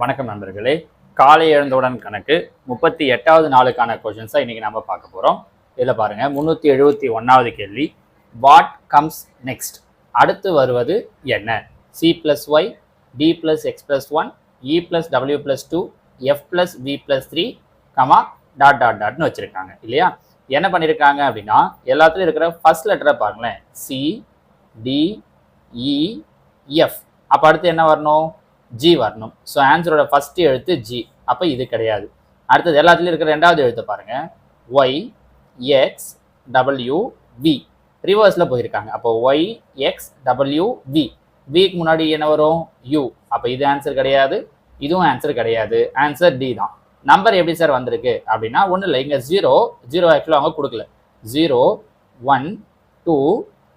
வணக்கம் நண்பர்களே. காலை எழுந்தவுடன் கணக்கு 38வது நாளுக்கான கொஷின்ஸை இன்னைக்கு நம்ம பார்க்க போகிறோம். இதில் பாருங்க 371வது கேள்வி. What comes next? அடுத்து வருவது என்ன? C plus Y, D plus X plus one, E plus W plus two, F plus V plus three, comma dot dot டாட்னு வச்சுருக்காங்க இல்லையா? என்ன பண்ணியிருக்காங்க அப்படின்னா எல்லாத்துலையும் இருக்கிற ஃபர்ஸ்ட் லெட்டரை பாருங்களேன். C, D, E, F. அப்போ அடுத்து என்ன வரணும்? ஜி வரணும். ஸோ ஆன்சரோட ஃபர்ஸ்ட் எழுத்து ஜி. அப்போ இது கிடையாது. அடுத்தது எல்லாத்துலேயும் இருக்கிற ரெண்டாவது எழுத்து பாருங்க. Y, X, W, V. ரிவர்ஸில் போயிருக்காங்க. அப்போ ஒய், எக்ஸ், டபிள்யூ, வி. விக்கு முன்னாடி என்ன வரும்? யூ. அப்போ இது ஆன்சர் கிடையாது, இதுவும் ஆன்சர் கிடையாது. ஆன்சர் டி தான். நம்பர் எப்படி சார் வந்திருக்கு அப்படின்னா ஒன்றும் இல்லை. இங்கே ஜீரோ ஆக்சுவலாக அவங்க கொடுக்கல. 0, 1, 2,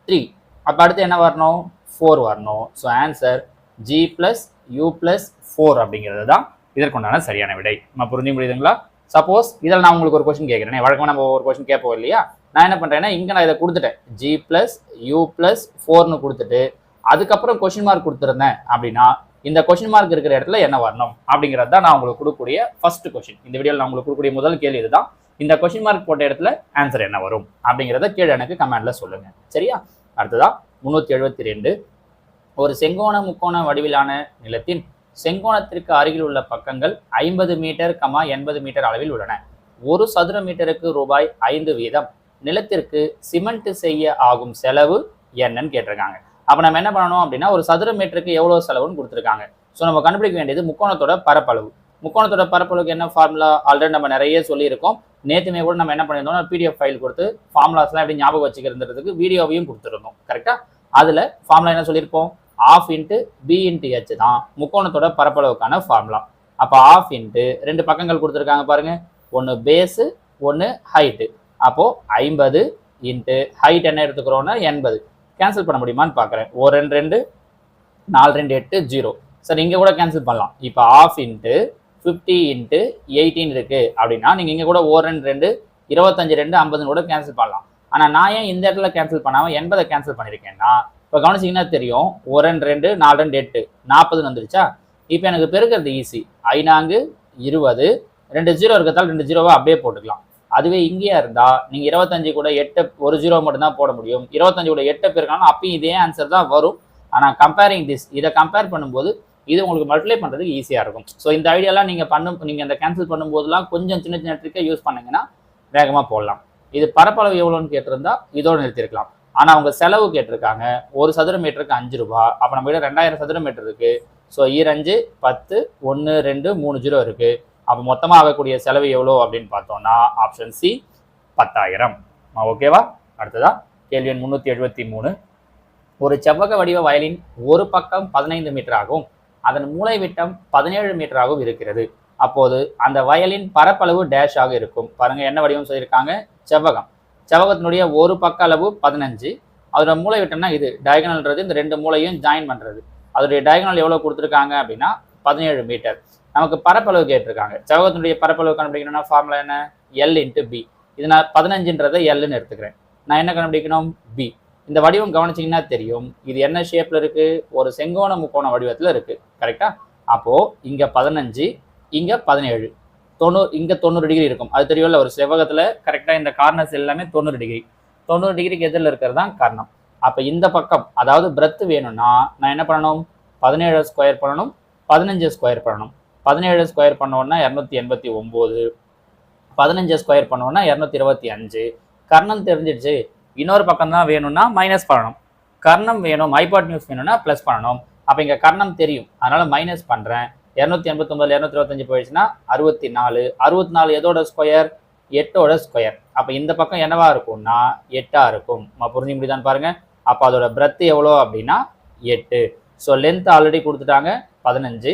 3. அப்போ அடுத்து என்ன வரணும்? 4 வரணும். So answer G bless you plus 4 அப்படிங்கிறது தான் இதற்குண்டான சரியான விடை. நம்ம புரிஞ்சு முடியுதுங்களா? சப்போஸ் இதில் நான் உங்களுக்கு ஒரு கொஸ்டின் கேட்குறேன். வழக்கமாக நம்ம ஒரு கொஸ்டின் கேட்போம் இல்லையா? நான் என்ன பண்ணுறேன்னா இங்கே நான் இதை கொடுத்துட்டேன். ஜி பிளஸ் யூ பிளஸ் 4னு கொடுத்துட்டு அதுக்கப்புறம் கொஸ்டின் மார்க் கொடுத்துருந்தேன் அப்படின்னா இந்த கொஸ்டின் மார்க் இருக்கிற இடத்துல என்ன வரணும் அப்படிங்கிறது தான் நான் உங்களுக்கு கொடுக்கக்கூடிய ஃபர்ஸ்ட் கொஸ்டின். இந்த வீடியோவில் நான் உங்களுக்கு கொடுக்கக்கூடிய முதல் கேள்வி இதுதான். இந்த கொஸ்டின் மார்க் போட்ட இடத்துல ஆன்சர் என்ன வரும் அப்படிங்கிறத கீழே எனக்கு கமெண்ட்ல சொல்லுங்க. சரியா? அடுத்ததான் 372. ஒரு செங்கோண முக்கோண வடிவிலான நிலத்தின் செங்கோணத்திற்கு அருகில் உள்ள பக்கங்கள் 50 மீட்டர், 80 மீட்டர் அளவில் உள்ளன. ஒரு சதுர மீட்டருக்கு ரூபாய் 5 வீதம். நிலத்திற்கு சிமெண்ட் செய்ய ஆகும் செலவு என்னன்னு கேட்டிருக்காங்க. அப்போ நம்ம என்ன பண்ணணும் அப்படின்னா ஒரு சதுர மீட்டருக்கு எவ்வளோ செலவுன்னு கொடுத்துருக்காங்க. ஸோ நம்ம கண்டுபிடிக்க வேண்டியது முக்கோணத்தோட பரப்பளவு. முக்கோணத்தோட பரப்பளவுக்கு என்ன ஃபார்முலா ஆல்ரெடி நம்ம நிறைய சொல்லியிருக்கோம். நேற்றுமே கூட நம்ம என்ன பண்ணியிருந்தோம், பிடிஎஃப் ஃபைல் கொடுத்து ஃபார்முலாஸ்லாம் எப்படி ஞாபகம் வச்சுக்கிறதுக்கு வீடியோவையும் கொடுத்துருந்தோம். கரெக்டாக? அதில் ஃபார்முலா என்ன சொல்லியிருப்போம்? Half into B into H தான் முக்கோணத்தோட பரப்பளவுக்கான ஃபார்முலா. அப்போ ஆஃப் இன்ட்டு ரெண்டு பக்கங்கள் கொடுத்துருக்காங்க பாருங்க. ஒன்று பேஸு, ஒன்று ஹைட்டு. அப்போது 50 இன்ட்டு ஹைட் என்ன எடுத்துக்கிறோன்னா 80. கேன்சல் பண்ண முடியுமான்னு பார்க்குறேன். 1 2 2 4 2 8 0. சார் இங்கே கூட கேன்சல் பண்ணலாம். இப்போ ஆஃப் இன்ட்டு 50 இன்ட்டு 18 இருக்குது அப்படின்னா நீங்கள் இங்கே கூட 1 2 2 25 2 50 கூட கேன்சல் பண்ணலாம். ஆனால் நான் ஏன் இந்த இடத்துல கேன்சல் பண்ணாமல் 80 கேன்சல் பண்ணியிருக்கேன்னா இப்போ கவனிச்சிங்கன்னா தெரியும். 1 2 2 4 2 8 40 வந்துருச்சா? இப்போ எனக்கு பெருக்கிறது ஈஸி. 5 20, 2 0 இருக்கிறதால 2 0வா அப்படியே போட்டுக்கலாம். அதுவே இங்கேயா இருந்தால் நீங்கள் 25 கூட 8 ஒரு 0 மட்டும்தான் போட முடியும். 25 கூட 8 பெருக்கணும், அப்பயும் இதே ஆன்சர் தான் வரும். ஆனால் கம்பேரிங் திஸ், இதை கம்பேர் பண்ணும்போது இது உங்களுக்கு மல்டிப்ளை பண்ணுறதுக்கு ஈஸியாக இருக்கும். ஸோ இந்த ஐடியாலாம் நீங்கள் அந்த கேன்சல் பண்ணும்போதெல்லாம் கொஞ்சம் சின்ன சின்ன ட்ரிக்கை யூஸ் பண்ணிங்கன்னா வேகமாக போடலாம். இது பரப்பளவு எவ்வளோன்னு கேட்டிருந்தா இதோடு நிறுத்திருக்கலாம். ஆனால் அவங்க செலவு கேட்டிருக்காங்க. ஒரு சதுர மீட்டருக்கு 5 ரூபா. அப்போ நம்ம கிட்ட 2000 சதுர மீட்டர் இருக்குது. ஸோ 2 10 1 2 3 0 இருக்குது. அப்போ மொத்தமாக ஆகக்கூடிய செலவு எவ்வளோ அப்படின்னு பார்த்தோம்னா ஆப்ஷன் சி 10,000. ஓகேவா? அடுத்ததா கேள்வி எண் 373. ஒரு செவ்வக வடிவ வயலின் ஒரு பக்கம் 15 மீட்டராகவும் அதன் மூலை விட்டம் 17 மீட்டராகவும் இருக்கிறது. அப்போது அந்த வயலின் பரப்பளவு டேஷ் ஆக இருக்கும். பாருங்க என்ன வடிவம் சொல்லியிருக்காங்க? செவ்வகம். செவ்வகத்தினுடைய ஒரு பக்க அளவு 15. அதோட மூளை விட்டம்னா இது டயகனல்ன்றது இந்த ரெண்டு மூளையும் ஜாயின் பண்ணுறது. அதோடைய டயகனல் எவ்வளோ கொடுத்துருக்காங்க அப்படின்னா 17 மீட்டர். நமக்கு பரப்பளவு கேட்டிருக்காங்க. செவ்வகத்தினுடைய பரப்பளவு கண்டுபிடிக்கணும்னா ஃபார்முலா என்ன? L into B. இது நான் 15ன்றதை எல்லுன்னு எடுத்துக்கிறேன். நான் என்ன கண்டுபிடிக்கணும்? பி. இந்த வடிவம் கவனிச்சிங்கன்னா தெரியும். இது என்ன ஷேப்பில் இருக்குது? ஒரு செங்கோண முக்கோண வடிவத்தில் இருக்குது. கரெக்டாக? அப்போது இங்கே 15, இங்கே 17, 90, இங்கே 90 டிகிரி இருக்கும். அது தெரியல. ஒரு செவ்வகத்தில் கரெக்டாக இந்த கார்னர்ஸ் எல்லாமே 90 டிகிரி. 90 டிகிரிக்கு எதிரில் இருக்கிறது தான் காரணம். அப்போ இந்த பக்கம் அதாவது பிரெத் வேணும்னா நான் என்ன பண்ணணும்? 17 ஸ்கொயர் பண்ணணும், 15 ஸ்கொயர் பண்ணணும். 17 ஸ்கொயர் பண்ணோன்னா 289, 15 ஸ்கொயர் பண்ணோன்னா 225. கர்ணம் தெரிஞ்சிடுச்சு. இன்னொரு பக்கம் தான் வேணும்னா மைனஸ் பண்ணணும். கர்ணம் வேணும், ஹைபாட்னியூஸ் வேணும்னா ப்ளஸ் பண்ணணும். அப்போ இங்கே கர்ணம் தெரியும், அதனால் மைனஸ் பண்ணுறேன். 289 225 போயிடுச்சுன்னா 64. 64 எதோட ஸ்கொயர்? 8ஓட ஸ்கொயர். அப்போ இந்த பக்கம் என்னவா இருக்கும்னா 8ஆ இருக்கும். நம்ம புரிஞ்சு முடியுதான்னு பாருங்க. அப்போ அதோட பிரெத் எவ்வளோ அப்படின்னா 8. ஸோ லென்த் ஆல்ரெடி கொடுத்துட்டாங்க 15,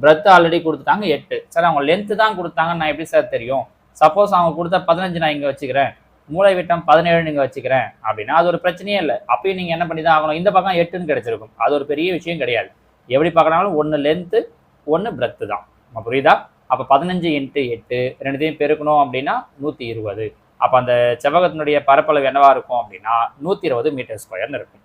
பிரெத் ஆல்ரெடி கொடுத்துட்டாங்க 8. சார் அவங்க லென்த்து தான் கொடுத்தாங்கன்னு நான் எப்படி சார் தெரியும்? சப்போஸ் அவங்க கொடுத்த 15 நான் இங்கே வச்சுக்கிறேன், மூளை விட்டம் 17 நீங்கள் வச்சுக்கிறேன் அப்படின்னா அது ஒரு பிரச்சனையே இல்லை. அப்பயும் நீங்கள் என்ன பண்ணி தான் ஆகணும்? இந்த பக்கம் 8ன்னு கிடைச்சிருக்கும். அது ஒரு பெரிய விஷயம் கிடையாது. எப்படி பார்க்கறாலும் ஒன்று லென்த்து, ஒன்று பிரெத்து தான். நம்ம புரியுதா? அப்போ 15 இன்ட்டு 8 ரெண்டுத்தையும் பெருக்கணும் அப்படின்னா 120. அப்போ அந்த செவ்வகத்தினுடைய பரப்பளவு என்னவா இருக்கும் அப்படின்னா 120 மீட்டர் ஸ்கொயர்னு இருக்கும்.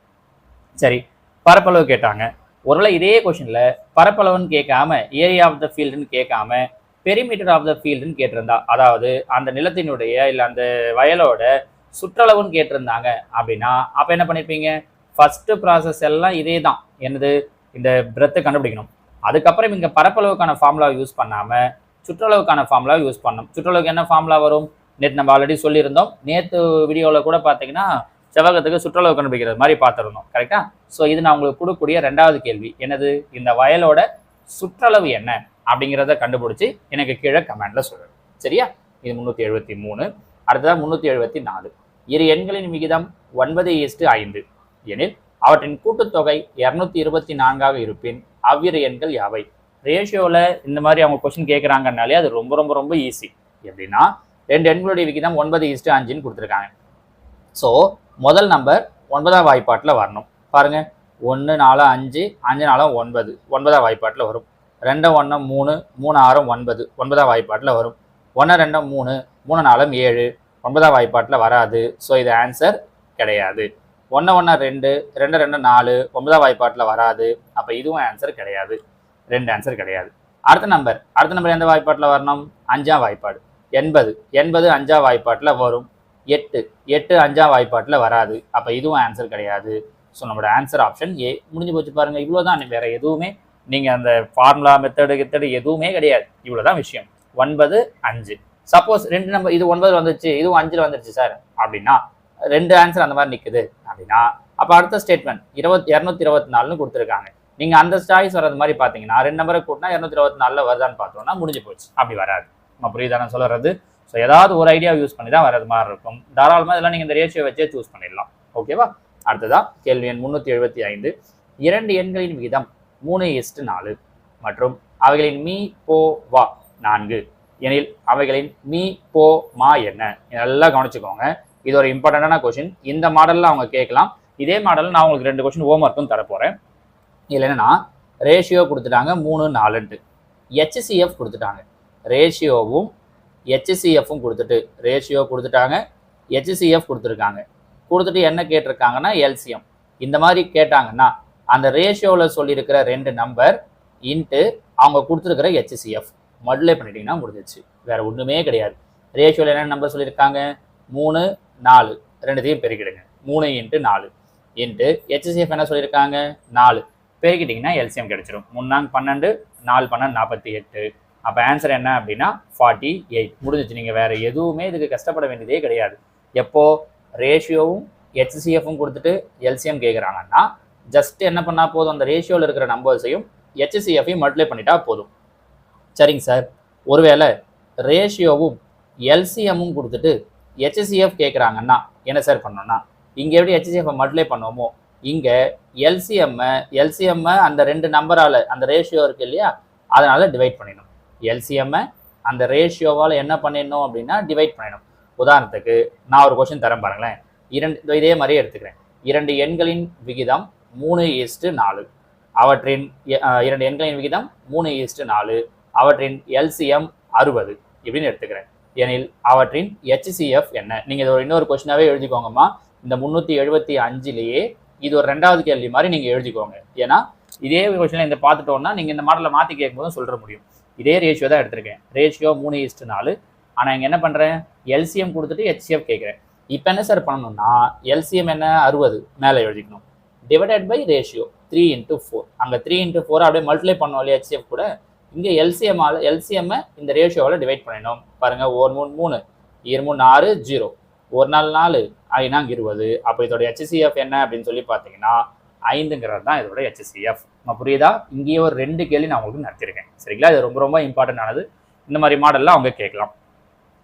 சரி, பரப்பளவு கேட்டாங்க. ஒருவேளை இதே கொஸ்டின்ல பரப்பளவுன்னு கேட்காம ஏரியா ஆஃப் த ஃபீல்டுன்னு கேட்காம பெரிமீட்டர் ஆஃப் த ஃபீல்டுன்னு கேட்டிருந்தா, அதாவது அந்த நிலத்தினுடைய இல்லை அந்த வயலோட சுற்றளவுன்னு கேட்டிருந்தாங்க அப்படின்னா அப்போ என்ன பண்ணியிருப்பீங்க, ஃபர்ஸ்ட் ப்ராசஸ் எல்லாம் இதே தான், என்னது இந்த பிரெத்தை கண்டுபிடிக்கணும். அதுக்கப்புறம் இங்கே பரப்பளவுக்கான ஃபார்முலாவை யூஸ் பண்ணாமல் சுற்றளவுக்கான ஃபார்முலாவை யூஸ் பண்ணணும். சுற்றளவுக்கு என்ன ஃபார்முலா வரும், நேற்று நம்ம ஆல்ரெடி சொல்லியிருந்தோம். நேற்று வீடியோவில் கூட பார்த்தீங்கன்னா செவ்வகத்துக்கு சுற்றளவு கண்டுபிடிக்கிறது மாதிரி பார்த்துருந்தோம், கரெக்டா? ஸோ இது நான் உங்களுக்கு கொடுக்கக்கூடிய 2வது கேள்வி, என்னது இந்த வயலோட சுற்றளவு என்ன அப்படிங்கிறத கண்டுபிடிச்சி எனக்கு கீழே கமெண்ட்ல சொல்லுங்க. சரியா? இது 373. அடுத்ததான் 374. இரு எண்களின் விகிதம் 9:5 எனில் அவற்றின் கூட்டுத்தொகை 224 இருப்பின் அவ்விரு எண்கள் யாவை? ரேஷியோவில் இந்த மாதிரி அவங்க கொஸ்டின் கேட்குறாங்கனாலே அது ரொம்ப ரொம்ப ரொம்ப ஈஸி. எப்படின்னா 2 எண்களுடைய விகிதம் 9:5 கொடுத்துருக்காங்க. ஸோ முதல் நம்பர் 9ஆம் வாய்ப்பாட்டில் வரணும். பாருங்க, 1 4 5 5 4 9 9ஆம் வாய்ப்பாட்டில் வரும். 2 1 3 3 6 9 9ஆம் வாய்ப்பாட்டில் வரும். 1 2 3 3 4 7 9ஆம் வாய்ப்பாட்டில் வராது. ஸோ இது ஆன்சர் கிடையாது. 1 1 2 2 2 4 9ஆம் வாய்ப்பாட்டில் வராது. அப்போ இதுவும் ஆன்சர் கிடையாது. 2 ஆன்சர் கிடையாது. அடுத்த நம்பர் எந்த வாய்ப்பாட்டில் வரணும்? 5ஆம் வாய்ப்பாடு. 80 5ஆம் வாய்ப்பாட்டில் வரும். 8 5ஆம் வாய்ப்பாட்டில் வராது. அப்போ இதுவும் ஆன்சர் கிடையாது. ஸோ நம்மளோட ஆன்சர் ஆப்ஷன் ஏ. முடிஞ்சு போச்சு பாருங்க. இவ்வளோதான், வேற எதுவுமே நீங்கள் அந்த ஃபார்முலா மெத்தடு எதுவுமே கிடையாது. இவ்வளோதான் விஷயம். 9 5. சப்போஸ் 2 நம்பர் இது 9 வந்துச்சு, இதுவும் 5ல் வந்துருச்சு சார் அப்படின்னா 2 ஆன்சர் அந்த மாதிரி நிற்குது அப்படின்னா அப்போ அடுத்த ஸ்டேட்மெண்ட் 224ன்னு கொடுத்துருக்காங்க. நீங்கள் அந்த சாய்ஸ் வர்றது மாதிரி பார்த்தீங்கன்னா 2 நம்பரை கூட்டினா 224 வருதான்னு பார்த்தோம்னா முடிஞ்சு போச்சு. அப்படி வராது. நம்ம புரியுதானே சொல்கிறது? ஸோ ஏதாவது ஒரு ஐடியா யூஸ் பண்ணி தான் வர்றது மாதிரி இருக்கும். தாராளமாக இதெல்லாம் நீங்கள் இந்த ரேஷியோ வச்சே சூஸ் பண்ணிடலாம். ஓகேவா? அடுத்ததான் கேள்வி எண் 375. 2 எண்களின் விகிதம் 3:4 மற்றும் அவைகளின் மீ போ வா 4 எனில் அவைகளின் மீ போ மா என்ன? இதெல்லாம் கவனிச்சுக்கோங்க. இது ஒரு இம்பார்ட்டண்டான கொஸ்டின். இந்த மாடலில் அவங்க கேட்கலாம். இதே மாடலில் நான் உங்களுக்கு 2 கொஸ்டின் ஹோம் ஒர்க்கும் தரப்போகிறேன். இதில் என்னன்னா ரேஷியோ கொடுத்துட்டாங்க 3 4. HCF கொடுத்துட்டாங்க. ரேஷியோவும் HCFும் கொடுத்துட்டு ரேஷியோ கொடுத்துட்டாங்க, HCF கொடுத்துருக்காங்க. கொடுத்துட்டு என்ன கேட்டிருக்காங்கன்னா எல்சிஎம். இந்த மாதிரி கேட்டாங்கன்னா அந்த ரேஷியோவில் சொல்லியிருக்கிற 2 நம்பர் இன்ட்டு அவங்க கொடுத்துருக்கிற HCF மல்டிப்ளை பண்ணிட்டீங்கன்னா முடிஞ்சிச்சு. வேற ஒன்றுமே கிடையாது. ரேஷியோவில் என்ன நம்பர் சொல்லியிருக்காங்க? 3 4 ரெண்டுத்தையும் பெருக்கிடுங்க. 3 × 4 இன்ட்டு HCF என்ன சொல்லியிருக்காங்க? 4 பெருக்கிட்டிங்கன்னா எல்சிஎம் கிடைச்சிடும். 3 12 4 12 48. அப்போ ஆன்சர் என்ன அப்படின்னா 48. முடிஞ்சிச்சு. நீங்கள் வேறு எதுவுமே இதுக்கு கஷ்டப்பட வேண்டியதே கிடையாது. எப்போ ரேஷியோவும் HCFும் கொடுத்துட்டு எல்சிஎம் கேட்குறாங்கன்னா ஜஸ்ட் என்ன பண்ணால் போதும், அந்த ரேஷியோவில் இருக்கிற நம்பர்ஸையும் HCFையும் மல்டிப்ளை பண்ணிட்டா போதும். சரிங்க சார், ஒருவேளை ரேஷியோவும் எல்சிஎம்மும் கொடுத்துட்டு HCF கேட்குறாங்கன்னா என்ன சார் பண்ணோம்னா, இங்கே எப்படி HCFை மல்டிப்ளை பண்ணுவோமோ இங்கே எல்சிஎம்மை அந்த 2 நம்பரால் அந்த ரேஷியோ இருக்குது இல்லையா, அதனால் டிவைட் பண்ணிடணும். எல்சிஎம்மை அந்த ரேஷியோவால் என்ன பண்ணிடணும் அப்படின்னா டிவைட் பண்ணிடணும். உதாரணத்துக்கு நான் ஒரு கொஸ்டின் தரேன் பாருங்களேன். இதே மாதிரியே எடுத்துக்கிறேன். 2 எண்களின் விகிதம் 3:4. அவற்றின் 2 எண்களின் விகிதம் 3:4. அவற்றின் எல்சிஎம் 60 இப்படின்னு எடுத்துக்கிறேன். எனில் அவற்றின் HCF என்ன? நீங்கள் இது இன்னொரு கொஸ்டினாவே எழுதிக்கோங்கம்மா. இந்த 375லேயே இது ஒரு 2வது கேள்வி மாதிரி நீங்கள் எழுதிக்கோங்க. ஏன்னா இதே கொஸ்டினில் இந்த பார்த்துட்டோம்னா நீங்கள் இந்த மாடலில் மாற்றி கேட்கும்போது சொல்ல முடியும். இதே ரேஷியோ தான் எடுத்திருக்கேன். ரேஷியோ 3:4. ஆனால் இங்கே என்ன பண்ணுறேன், எல்சிஎம் கொடுத்துட்டு HCF கேட்குறேன். இப்போ என்ன சார் பண்ணணும்னா எல்சிஎம் என்ன 60 மேலே எழுதிக்கணும். Divided by ratio 3 × 4. அங்கே 3 × 4 அப்படியே மல்டிப்ளை பண்ணோம் இல்லையா HCF கூட. இங்கே எல்சிஎம்மை இந்த ரேஷியோவில் டிவைட் பண்ணிடணும். பாருங்கள், 1 3 3 2 3 6 0 1 4 4 5 20. அப்போ இதோட HCF என்ன அப்படின்னு சொல்லி பார்த்தீங்கன்னா 5ங்கிறது தான் இதோட HCF. நம்ம புரியுதா? இங்கேயே ஒரு 2 கேள்வி நான் உங்களுக்கு நடத்திருக்கேன். சரிங்களா? இது ரொம்ப ரொம்ப இம்பார்ட்டன்ட் ஆனது. இந்த மாதிரி மாடலில் அவங்க கேட்கலாம்.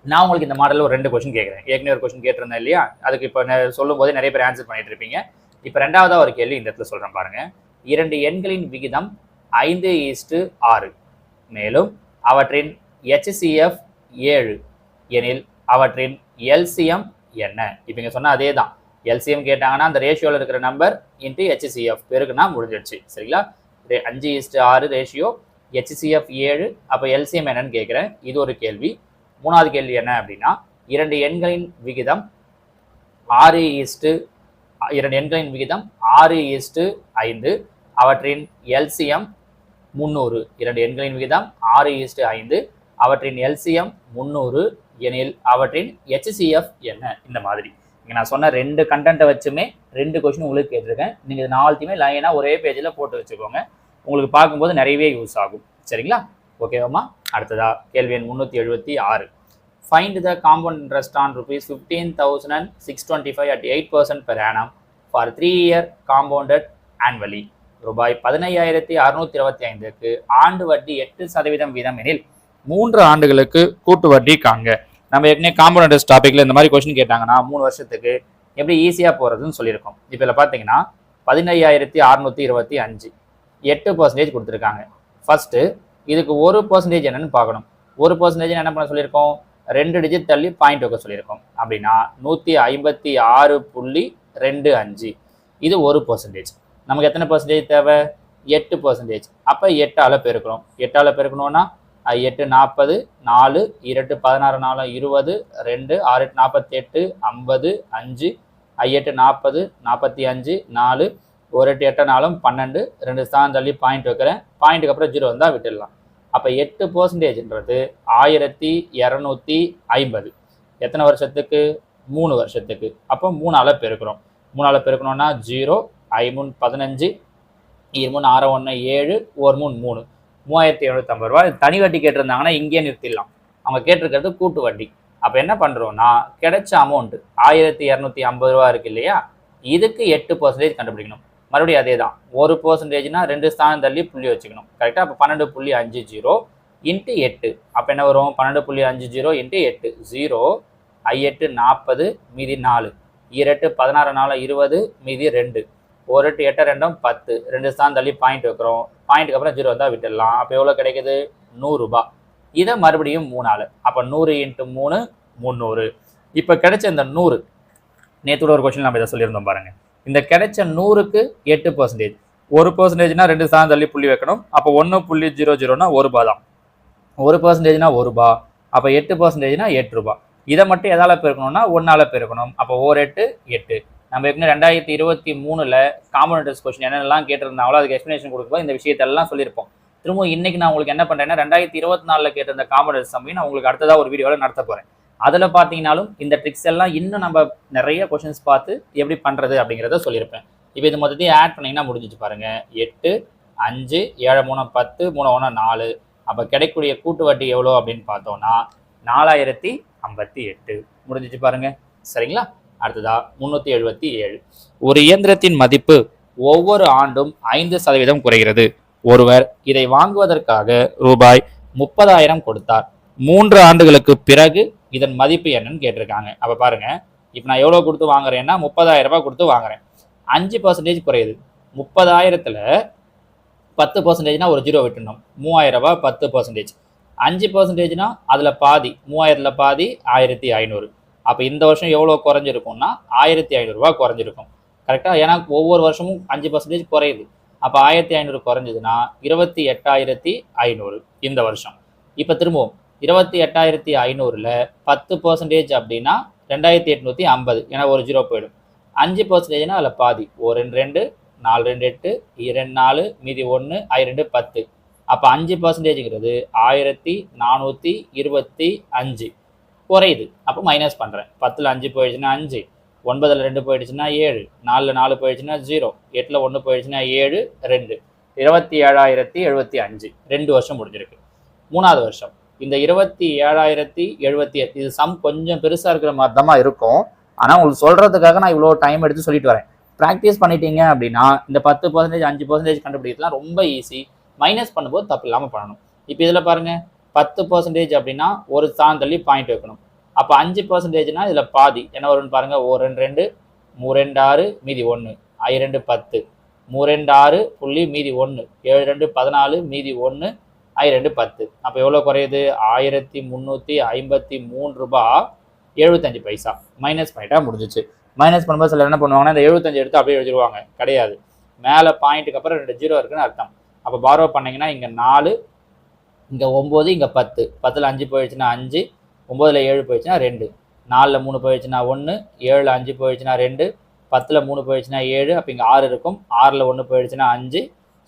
நான் உங்களுக்கு இந்த மாடலில் ஒரு 2 கொஸ்டின் கேட்குறேன். ஏற்கனவே ஒரு கொஸ்டின் கேட்டிருந்தேன் இல்லையா, அதுக்கு இப்போ சொல்லும் போதே நிறைய பேர் ஆன்சர் பண்ணிட்டு இருப்பீங்க. இப்போ 2வதாக ஒரு கேள்வி இந்த இடத்துல சொல்கிறேன் பாருங்க. 2 எண்களின் விகிதம் 5:6 மேலும் அவற்றின் HCF 7 எனில் அவற்றின் எல்சிஎம் என்ன? இப்போ இங்கே சொன்னால் அதே தான். எல்சிஎம் கேட்டாங்கன்னா அந்த ரேஷியோவில் இருக்கிற நம்பர் இன்ட்டு HCF பெருக்குனா முடிஞ்சிடுச்சு. சரிங்களா? 5:6 ரேஷியோ, HCF 7. அப்போ எல்சிஎம் என்னன்னு கேட்குறேன். இது ஒரு கேள்வி. 3வது கேள்வி என்ன அப்படின்னா 2 எண்களின் விகிதம் 6:2 எண்களின் விகிதம் 6:5. அவற்றின் எல்சிஎம் 300, இரண்டு எண்களின் விகிதம் 6:5, அவற்றின் எல்சிஎம் 300 எனில் அவற்றின் HCF என்ன? இந்த மாதிரி இங்கே நான் சொன்ன 2 கண்டென்ட்டை வச்சுமே 2 கொஸ்டின் உங்களுக்கு கேட்டிருக்கேன். நீங்கள் இது 4த்தையுமே லைனாக ஒரே பேஜில் போட்டு வச்சுக்கோங்க. உங்களுக்கு பார்க்கும்போது நிறையவே யூஸ் ஆகும். சரிங்களா? ஓகேவாம்மா? அடுத்ததா கேள்வி எண் 376. Find the compound interest on ₹15,625 at 8% per annum for 3-year compounded annually. ரூபாய் 15,625க்கு ஆண்டு வட்டி 8% வீதம் எனில் 3 ஆண்டுகளுக்கு கூட்டு வட்டி காண்க. நம்ம ஏற்கனவே காம்பவுண்ட் இன்ட்ரெஸ்ட் டாபிக்ல இந்த மாதிரி கொஸ்டின் கேட்டாங்கன்னா 3 வருஷத்துக்கு எப்படி ஈஸியாக போகிறதுன்னு சொல்லியிருக்கோம். இப்போ இதில் பார்த்தீங்கன்னா 15,625 8% கொடுத்துருக்காங்க. ஃபர்ஸ்ட்டு இதுக்கு 1% என்னன்னு பார்க்கணும். 1% என்ன பண்ண சொல்லியிருக்கோம்? 2 டிஜிட் தள்ளி பாயிண்ட் வைக்க சொல்லியிருக்கோம். அப்படின்னா 156.25 இது 1%. நமக்கு எத்தனை பர்சன்டேஜ் தேவை? 8%. அப்போ 8ஆல் பெருக்கிறோம். 8ஆல் பெருக்கணும்னா 8 40, 4 2 16 4 20, 2 6 48, 50, 5 8 40, 45, 4 1 8 8 4 12, 2 ஸ்தானம் தள்ளி பாயிண்ட் வைக்கிறேன். பாயிண்ட்டுக்கு அப்புறம் 0 வந்தால் விட்டுடலாம். அப்போ 8%ன்றது 1250. எத்தனை வருஷத்துக்கு? 3 வருஷத்துக்கு. அப்போ 3ஆல் பெருக்கிறோம். 3ஆல் பெருக்கணும்னா 0 5 15, 2 6 1 7, 1 3 3750 ரூபா. தனி வட்டி கேட்டிருந்தாங்கன்னா இங்கேயே நிறுத்திடலாம். அவங்க கேட்டிருக்கிறது கூட்டு வட்டி. அப்போ என்ன பண்ணுறோம்னா கிடைச்ச அமௌண்ட் 1250 ரூபா இருக்கு இல்லையா, இதுக்கு 8% கண்டுபிடிக்கணும். மறுபடியும் அதே தான், 1%னா 2 ஸ்தானம் தள்ளி புள்ளி வச்சுக்கணும். கரெக்டாக? அப்போ 12.50 இன்ட்டு 8. அப்போ என்ன வரும்? 12.50 இன்ட்டு 8 0 8 40 மீதி 4 2 16 4 20 மீதி 2 1 8 8 2 10 2 ஸ்தானம் தள்ளி பாயிண்ட் வைக்கிறோம். பாயிண்ட்டுக்கு அப்புறம் 0 வந்தால் விட்டுடலாம். அப்போ எவ்வளோ கிடைக்குது? 100 ரூபா. இதை மறுபடியும் 3ஆல். அப்போ 100 × 3 300. இப்போ கிடைச்ச இந்த 100 நேற்று ஒரு கொஸ்டின் நம்ம இதை சொல்லியிருந்தோம் பாருங்க. இந்த கிடைச்ச 100க்கு 8%. 1%னா 2 ஸ்தானம் தள்ளி புள்ளி வைக்கணும். அப்போ 1.00னா 1 ரூபா தான். 1%னா 1 ரூபா. அப்போ 8%னா 8 ரூபா. இதை மட்டும் எதால் பெருக்கணும்னா 1ஆல் பெருக்கணும். அப்போ 1 8 8. நம்ம ஏற்கனவே 2023 காம்பவுண்ட் இன்ட்ரெஸ்ட் கொஸ்டின் என்னென்னலாம் கேட்டிருந்தாங்களோ அதுக்கு எக்ஸ்பிளேஷன் கொடுக்கும்போது இந்த விஷயத்தெல்லாம் சொல்லியிருப்போம். திரும்ப இன்னைக்கு நான் உங்களுக்கு என்ன பண்ணுறேன்னா 2024 கேட்டிருந்த காம்பவுண்ட் இன்ட்ரெஸ்ட் சம்மையும் நான் உங்களுக்கு அடுத்ததாக ஒரு வீடியோவில் நடத்த போகிறேன். அதில் பார்த்தீங்கன்னாலும் இந்த ட்ரிக்ஸ் எல்லாம் இன்னும் நம்ம நிறைய கொஸ்டின்ஸ் பார்த்து எப்படி பண்ணுறது அப்படிங்கிறத சொல்லியிருப்பேன். இப்போ இது மொத்தத்தையும் ஆட் பண்ணிங்கன்னா முடிஞ்சிச்சு பாருங்கள். 8 5 7 3 10 3 1 4. அப்போ கிடைக்கக்கூடிய கூட்டு வட்டி எவ்வளோ அப்படின்னு பார்த்தோம்னா 4058 முடிஞ்சிச்சு பாருங்க. சரிங்களா? அடுத்ததா 377. ஒரு இயந்திரத்தின் மதிப்பு ஒவ்வொரு ஆண்டும் 5% குறைகிறது. ஒருவர் இதை வாங்குவதற்காக ரூபாய் 30,000 கொடுத்தார். 3 ஆண்டுகளுக்கு பிறகு இதன் மதிப்பு என்னன்னு கேட்டிருக்காங்க. அப்ப பாருங்க, இப்ப நான் எவ்வளவு கொடுத்து வாங்குறேன்னா 30,000 ரூபாய் கொடுத்து வாங்குறேன். 5% குறையுது. 30,000த்துல 10%னா ஒரு 0 விட்டுணும். 3,000 ரூபாய் 10%. 5%னா அதுல பாதி, 3,000ல பாதி 1,500. அப்போ இந்த வருஷம் எவ்வளோ குறைஞ்சிருக்கும்னா 1,500 ரூபாய் குறைஞ்சிருக்கும். கரெக்டாக? ஏன்னா ஒவ்வொரு வருஷமும் 5% குறையுது. அப்போ 1,500 குறைஞ்சதுன்னா 28,500 இந்த வருஷம். இப்போ திரும்பவும் 28,500ல் 10% அப்படின்னா 2,850. ஏன்னா ஒரு 0 போயிடும். 5%னா அதில் பாதி, 1 2 4 2 8 2 4 மீதி 1 2 10. அப்போ 5%ங்கிறது 1,425 குறையுது. அப்போ மைனஸ் பண்ணுறேன். 10ல் 5 போயிடுச்சுன்னா 5, 9ல் 2 போயிடுச்சுன்னா 7, 4ல் 4 போயிடுச்சுன்னா 0, 8ல் 1 போயிடுச்சுன்னா 7 2 27,075. 2 வருஷம் முடிஞ்சிருக்கு. 3ஆவது வருஷம் இந்த 27,078. இது சம் கொஞ்சம் பெருசாக இருக்கிற மாதிரி தான் இருக்கும். ஆனால் உங்களுக்கு சொல்கிறதுக்காக நான் இவ்வளோ டைம் எடுத்து சொல்லிட்டு வரேன். ப்ராக்டிஸ் பண்ணிட்டீங்க அப்படின்னா இந்த 10% 5% கண்டுபிடிக்கலாம் ரொம்ப ஈஸி. மைனஸ் பண்ணும்போது தப்பு இல்லாமல் பண்ணணும். இப்போ இதில் பாருங்கள், 10% அப்படின்னா ஒரு ஸ்தானம் தள்ளி பாயிண்ட் வைக்கணும். அப்போ 5%னா இதில் பாதி என்ன வரும்னு பாருங்கள். 1 2 3 2 6 மீதி 1 2 10 3 2 6 புள்ளி மீதி 1 7 2 14 மீதி 1 2 10. அப்போ எவ்வளோ குறையுது? 1,353 ரூபாய் 75 பைசா. மைனஸ் பாயிண்டாக முடிஞ்சிச்சு. மைனஸ் பண்ணும்போது சில என்ன பண்ணுவாங்கன்னா இந்த 75 எடுத்து அப்படியே எழுதிடுவாங்க. கிடையாது, மேலே பாயிண்ட்டுக்கு அப்புறம் 2 0 இருக்குன்னு அர்த்தம். அப்போ பாரோ பண்ணிங்கன்னா இங்கே 4, இங்கே 9, இங்கே 10. 10ல் 5 போயிடுச்சுன்னா 5, 9ல் 7 போயிடுச்சுன்னா 2, 4ல் 3 போயிடுச்சுன்னா 1, 7ல் 5 போயிடுச்சுன்னா 2, 10ல் 3 போயிடுச்சுன்னா 7. அப்போ இங்கே 6 இருக்கும். 6ல் 1 போயிடுச்சுன்னா 5,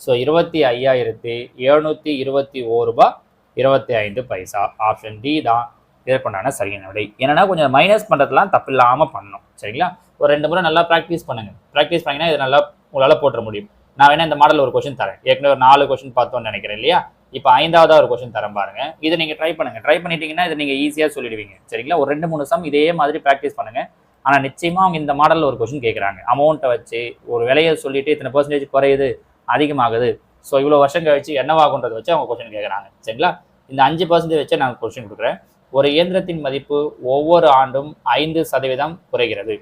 ஸோ 25,721 ரூபாய் 25 பைசா. ஆப்ஷன் டி தான் இதற்குண்டான சரியான விடை. என்னன்னா கொஞ்சம் மைனஸ் பண்ணுறதுலாம் தப்பு இல்லாமல் பண்ணணும். சரிங்களா? ஒரு 2 முறை நல்லா ப்ராக்டிஸ் பண்ணுங்க. ப்ராக்டிஸ் பண்ணிங்கன்னா இது நல்லா உங்களால் போட்டுற முடியும். நான் வேணா இந்த மாடல் ஒரு கொஸ்டின் தரேன். ஏற்கனவே ஒரு 4 கொஸ்டின் பார்த்தோம்னு நினைக்கிறேன் இல்லையா? இப்போ 5ஆவதா ஒரு கொஸ்டின் தரேன் பாருங்க. இதை நீங்க ட்ரை பண்ணுங்க. ட்ரை பண்ணிட்டீங்கன்னா இதை நீங்க ஈஸியா சொல்லிடுவீங்க. சரிங்களா? ஒரு 2-3 சம் இதே மாதிரி ப்ராக்டிஸ் பண்ணுங்க. ஆனா நிச்சயமா அவங்க இந்த மாடல்ல ஒரு கொஸ்டின் கேட்குறாங்க. அமௌண்ட்டை வச்சு ஒரு விலையை சொல்லிட்டு இத்தனை பெர்சன்டேஜ் குறையுது, அதிகமாகுது, ஸோ இவ்வளோ வருஷம் கழிச்சு என்னவாகுன்றதை வச்சு அவங்க கொஸ்டின் கேட்குறாங்க. சரிங்களா? இந்த 5% வச்சு நான் கொஸ்டின் கொடுக்குறேன். ஒரு இயந்திரத்தின் மதிப்பு ஒவ்வொரு ஆண்டும் 5% குறைகிறது.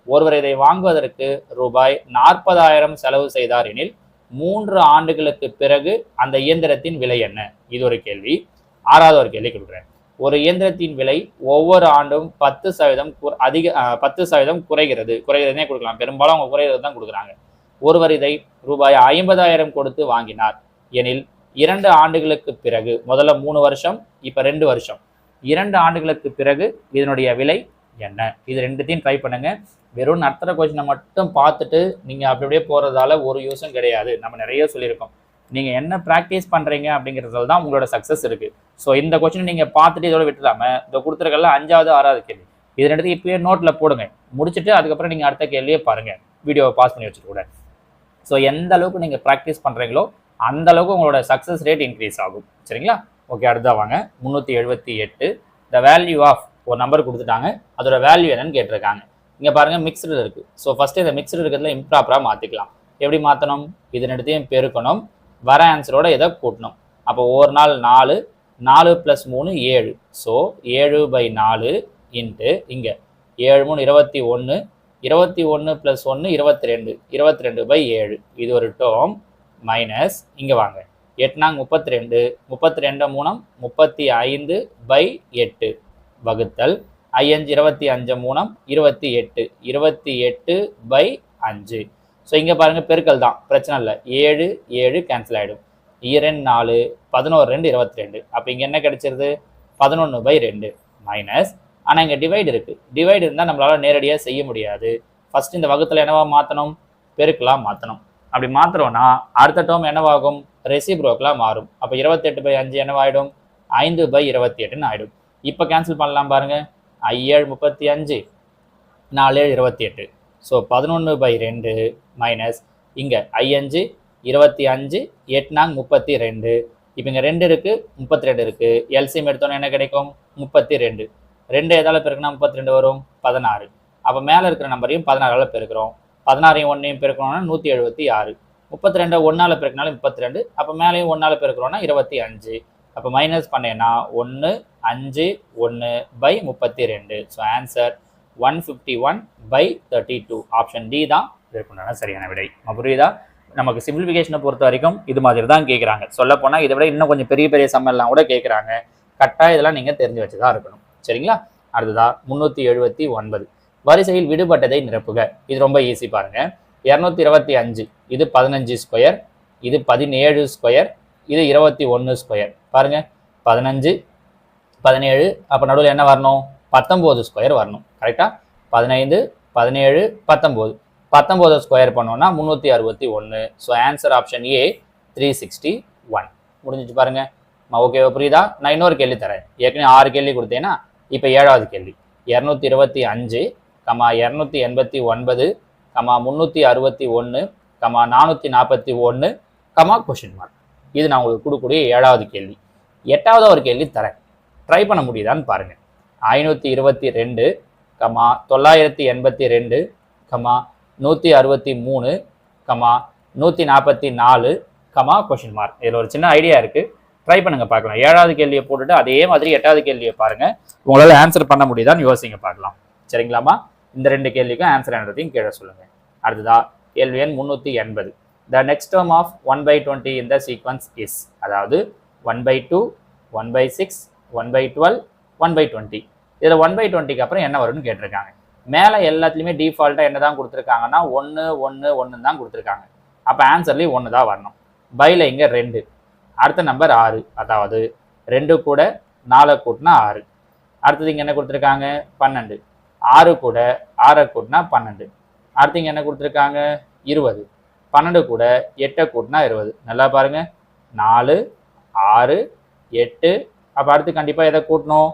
ஒருவர் இதை வாங்குவதற்கு ரூபாய் 40,000 செலவு செய்தார் எனில் 3 ஆண்டுகளுக்கு பிறகு அந்த இயந்திரத்தின் விலை என்ன? இது ஒரு கேள்வி. 6வது ஒரு கேள்வி கொடுக்குறேன். ஒரு இயந்திரத்தின் விலை ஒவ்வொரு ஆண்டும் 10% குறைகிறதுனே கொடுக்கலாம். பெரும்பாலும் அவங்க குறைகிறது தான் கொடுக்குறாங்க. ஒருவர் இதை ரூபாய் 50,000 கொடுத்து வாங்கினார் எனில் 2 ஆண்டுகளுக்கு பிறகு, முதல்ல 3 வருஷம், இப்ப 2 வருஷம், 2 ஆண்டுகளுக்கு பிறகு இதனுடைய விலை என்ன? இது ரெண்டுத்தையும் ட்ரை பண்ணுங்க. வெறும் நடத்துகிற கொஸ்டினை மட்டும் பார்த்துட்டு நீங்கள் அப்படி அப்படியே போகிறதால ஒரு யூஸும் கிடையாது. நம்ம நிறைய சொல்லியிருக்கோம். நீங்கள் என்ன ப்ராக்டிஸ் பண்ணுறீங்க அப்படிங்கிறதுல தான் உங்களோட சக்ஸஸ் இருக்குது. ஸோ இந்த கொஸ்டினை நீங்கள் பார்த்துட்டு இதோட விட்டுடாமல் இந்த கொடுத்துருக்கல 5வது 6வது கேள்வி இது ரெண்டுத்தையும் இப்போயே நோட்டில் போடுங்க. முடிச்சுட்டு அதுக்கப்புறம் நீங்கள் அடுத்த கேள்வியே பாருங்கள். வீடியோவை பாஸ் பண்ணி வச்சுட்டு கூட. ஸோ எந்த அளவுக்கு நீங்கள் ப்ராக்டிஸ் பண்ணுறீங்களோ அந்த அளவுக்கு உங்களோட சக்ஸஸ் ரேட் இன்க்ரீஸ் ஆகும். சரிங்களா? ஓகே, அடுத்தா வாங்க. 378 த வேல்யூ ஆஃப் ஒரு நம்பர் கொடுத்துட்டாங்க. அதோட வேல்யூ என்னன்னு கேட்டிருக்காங்க. இங்கே பாருங்கள் மிக்சடு இருக்குது. ஸோ ஃபஸ்ட்டு இந்த மிக்சடு இருக்கிறதுல இம்ப்ராப்பராக மாற்றிக்கலாம். எப்படி மாற்றணும்? இது ரெண்டுத்தையும் பெருக்கணும், வர ஆன்சரோட இதை கூட்டணும். அப்போ ஒரு நாள் 4, 4 + 3 7. ஸோ 7/4 இன்ட்டு இங்கே 7 3 21, 21 + 1 22, 22/7. இது ஒரு டேர்ம். மைனஸ் இங்கே வாங்க 8 நாங்க 32, 32 3 35/8 வகுத்தல் 5 25 3 28, 28/5. ஸோ இங்கே பாருங்கள் பெருக்கல் தான், பிரச்சனை இல்லை. 7 7 கேன்சல் ஆகிடும். 2 4 11 2 22. அப்போ இங்கே என்ன கிடைச்சிருது? 11/2 மைனஸ். ஆனால் இங்கே டிவைடு இருக்குது. டிவைடு இருந்தால் நம்மளால் நேரடியாக செய்ய முடியாது. ஃபஸ்ட் இந்த வகுத்தில் என்னவா மாற்றணும்? பெருக்கலாக மாற்றணும். அப்படி மாற்றுறோன்னா அடுத்த டேர்ம் என்னவாகும்? ரெசிப்ரோக்கலாக மாறும். அப்போ 28/5 என்னவாயிடும்? 5/28ன்னு ஆகிடும். இப்போ கேன்சல் பண்ணலாம் பாருங்கள். 5 35, 4 28. ஸோ 11/2 மைனஸ் இங்கே 5 25, 8 32. இப்போ இங்கே 2 இருக்குது, 32 இருக்குது. எல்சிஎம் எடுத்தோன்னே என்ன கிடைக்கும்? 32. 2 எதால் பெருக்குனா 32 வரும்? 16. அப்போ மேலே இருக்கிற நம்பரையும் 16ஆல் பெருக்கிறோம். 16ஐயும் 1ஐயும் பெருக்கணும்னா 176. 32 1ஆல் பெருக்கினாலும் 32. அப்போ மேலேயும் 1ஆல் பெருக்கிறோம்னா 25. அப்போ மைனஸ் பண்ணேன்னா 1 5 1/32. So answer 151/32. ஆப்ஷன் டி தான் இதற்குண்டான சரியான விடை. புரியுதா? நமக்கு சிம்பிளிஃபிகேஷனை பொறுத்த வரைக்கும் இது மாதிரி தான் கேட்குறாங்க. சொல்லப்போனால் இதை விட இன்னும் கொஞ்சம் பெரிய பெரிய சம்மெல்லாம் கூட கேட்குறாங்க. கட்டாயம் இதெல்லாம் நீங்கள் தெரிஞ்சு வச்சு தான் இருக்கணும். சரிங்களா? அடுத்ததா 379 வரிசையில் விடுபட்டதை நிரப்புக. இது ரொம்ப ஈஸி பாருங்க. 225 இது 15 ஸ்கொயர், இது 17 ஸ்கொயர், இது 21 ஸ்கொயர். பாருங்க 15 17. அப்போ நடுவில் என்ன வரணும்? 19 ஸ்கொயர் வரணும். கரெக்டா? 15 17 19. 19 ஸ்கொயர் பண்ணோம்னா 361. So answer option A 361. முடிஞ்சிச்சு பாருங்க. ஓகேவா? புரியுதா? நான் இன்னொரு கேள்வி தரேன். ஏற்கனவே 6 கேள்வி கொடுத்தேன்னா இப்போ 7வது கேள்வி. 225, 289, 361, 441, கொஷின் மார்க். இது நான் உங்களுக்கு கொடுக்கக்கூடிய 7வது கேள்வி. 8வது ஒரு கேள்வி தரேன். ட்ரை பண்ண முடியுதான்னு பாருங்க. 522, 982, 163, 144, கொஷின் மார்க். இதில் ஒரு சின்ன ஐடியா இருக்குது. ட்ரை பண்ணுங்க பார்க்கலாம். 7வது கேள்வியை போட்டுட்டு அதே மாதிரி 8வது கேள்வியை பாருங்க. உங்களால் ஆன்சர் பண்ண முடியுதான்னு யோசிங்க பார்க்கலாம். சரிங்களாமா? இந்த 2 கேள்விக்கும் ஆன்சர் என்னதையும் கீழே சொல்லுங்க. அடுத்ததா கேள்வி எண் 380. த நெக்ஸ்ட் டேர்ம் ஆஃப் 1/20 இந்த சீக்வன்ஸ் இஸ். அதாவது 1/2, 1/6, 1/12, 1/20. இதில் 1/20க்கு அப்புறம் என்ன வரும்னு கேட்டிருக்காங்க. மேலே எல்லாத்துலேயுமே டிஃபால்ட்டாக என்ன தான் கொடுத்துருக்காங்கன்னா 1 1 1 தான் கொடுத்துருக்காங்க. அப்போ ஆன்சர்லேயும் 1 தான் வரணும். பையில் இங்கே 2, அடுத்த நம்பர் 6. அதாவது 2 கூட 4 கூட்டினா 6. அடுத்தது இங்கே என்ன கொடுத்துருக்காங்க? 12. 6 கூட 6 கூட்டினா 12. அடுத்து இங்கே என்ன கொடுத்துருக்காங்க? 20. 12 கூட 8 கூட்டினா 20. நல்லா பாருங்க, 4 6 8. அப்போ அடுத்து கண்டிப்பாக எதை கூட்டணும்?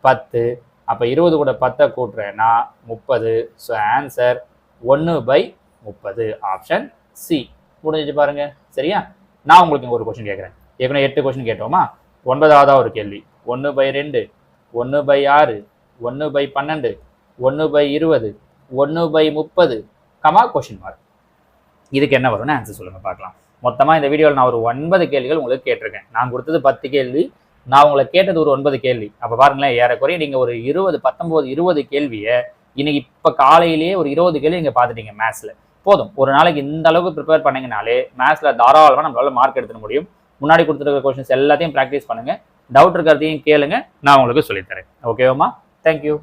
10. அப்போ 20 கூட 10 கூட்டுறேன்னா 30. So answer 1/30. Option C. முடிஞ்சிச்சு பாருங்க. சரியா? நான் உங்களுக்கு ஒரு கொஸ்டின் கேட்குறேன். ஏற்கனவே 8 கொஸ்டின் கேட்டோமா? 9ஆவதா ஒரு கேள்வி. 1/2, 1/6, 1/12, 1/20, 1/30, கமா கொஸ்டின் மார்க். இதுக்கு என்ன வரும்னு ஆன்சர் சொல்லுங்க பார்க்கலாம். மொத்தமாக இந்த வீடியோவில் நான் ஒரு 9 கேள்விகள் உங்களுக்கு கேட்டிருக்கேன். நான் கொடுத்தது 10 கேள்வி, நான் உங்களை கேட்டது ஒரு 9 கேள்வி. அப்போ பாருங்களேன், ஏறக்குறைய நீங்கள் ஒரு 19-20 கேள்வியை இன்னைக்கு இப்போ காலையிலேயே ஒரு 20 கேள்வி நீங்கள் பார்த்துட்டீங்க மேத்ஸில். போதும், ஒரு நாளைக்கு இந்த அளவுக்கு ப்ரிப்பேர் பண்ணீங்கனாலே மேத்ஸில் தாராளமாக நம்மளால மார்க் எடுத்துட முடியும். முன்னாடி கொடுத்துருக்க கொஸ்டின்ஸ் எல்லாத்தையும் ப்ராக்டிஸ் பண்ணுங்க. டவுட் இருக்கிறதையும் கேளுங்க, நான் உங்களுக்கு சொல்லித்தரேன். ஓகேவாம்மா? தேங்க்யூ.